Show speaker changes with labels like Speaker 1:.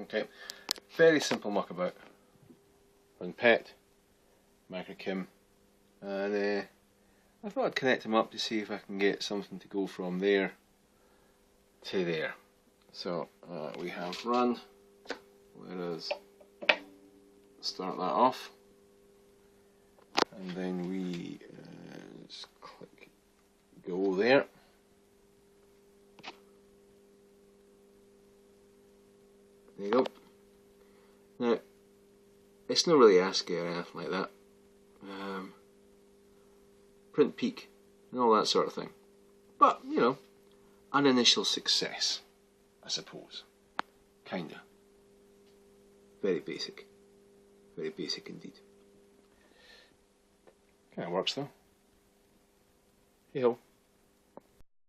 Speaker 1: Okay, very simple muckabout. On Pet, MicroKim, and I thought I'd connect them up to see if I can get something to go from there to there. So we have run, let us start that off, and then we just click go there. There you go. Now, it's not really ASCII or anything like that. Print peak and all that sort of thing. But, you know, an initial success, I suppose. Kinda. Very basic. Very basic indeed. Kinda works though. Hey ho.